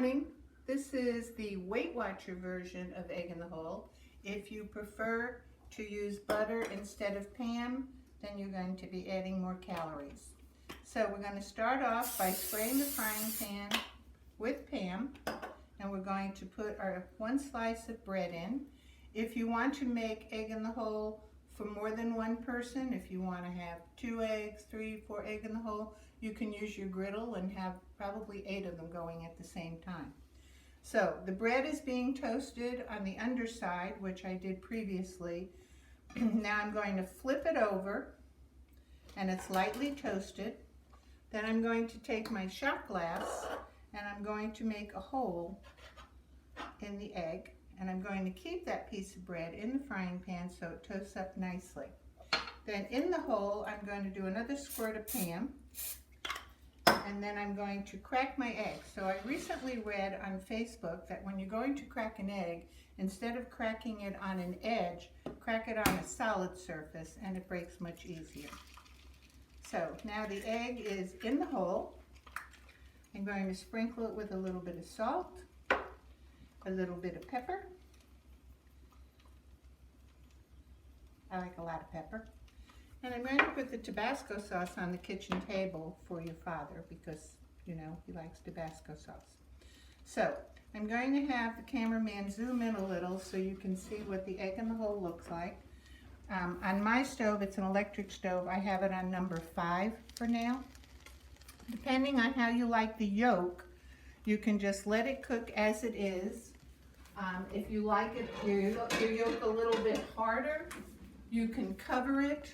morning. This is the Weight Watcher version of Egg in the Hole. If you prefer to use butter instead of Pam, then you're going to be adding more calories. So we're going to start off by spraying the frying pan with Pam, and we're going to put our 1 slice of bread in. If you want to make Egg in the Hole for more than one person, if you want to have 2 eggs, 3, 4 egg in the hole, you can use your griddle and have probably 8 of them going at the same time. So the bread is being toasted on the underside, which I did previously. Now I'm going to flip it over, and it's lightly toasted. Then I'm going to take my shot glass and I'm going to make a hole in the egg, and I'm going to keep that piece of bread in the frying pan so it toasts up nicely. Then in the hole I'm going to do another squirt of Pam, and then I'm going to crack my egg. So I recently read on Facebook that when you're going to crack an egg, instead of cracking it on an edge, crack it on a solid surface and it breaks much easier. So now the egg is in the hole. I'm going to sprinkle it with a little bit of salt, a little bit of pepper. I like a lot of pepper. And I'm going to put the Tabasco sauce on the kitchen table for your father because, you know, he likes Tabasco sauce. So I'm going to have the cameraman zoom in a little so you can see what the egg in the hole looks like. On my stove, it's an electric stove. I have it on number 5 for now. Depending on how you like the yolk, you can just let it cook as it is. If you like it, your yolk a little bit harder, you can cover it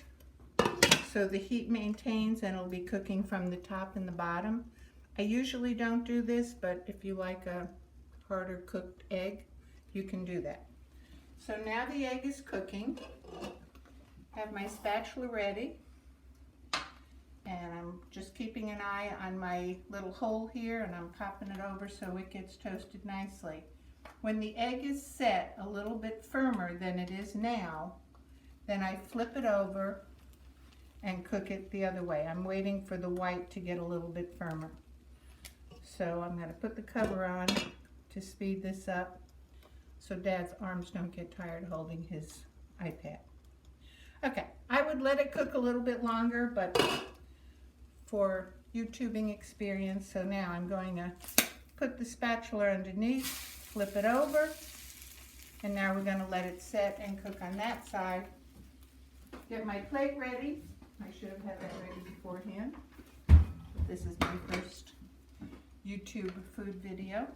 so the heat maintains and it'll be cooking from the top and the bottom. I usually don't do this, but if you like a harder cooked egg, you can do that. So now the egg is cooking. I have my spatula ready, and I'm just keeping an eye on my little hole here, and I'm popping it over so it gets toasted nicely. When the egg is set a little bit firmer than it is now, then I flip it over and cook it the other way. I'm waiting for the white to get a little bit firmer. So I'm going to put the cover on to speed this up so Dad's arms don't get tired holding his iPad. Okay, I would let it cook a little bit longer, but for YouTubing experience, so now I'm going to put the spatula underneath, flip it over, and now we're going to let it set and cook on that side. Get my plate ready. I should have had that ready beforehand. This is my first YouTube food video.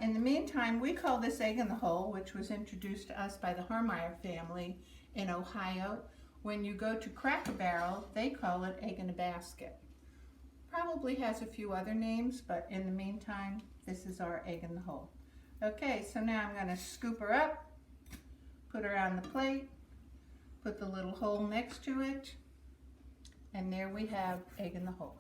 In the meantime, we call this Egg in the Hole, which was introduced to us by the Harmeyer family in Ohio. When you go to Cracker Barrel, they call it Egg in a Basket. Probably has a few other names, but in the meantime, this is our Egg in the Hole. Okay, so now I'm going to scoop her up, put her on the plate, put the little hole next to it, and there we have Egg in the Hole.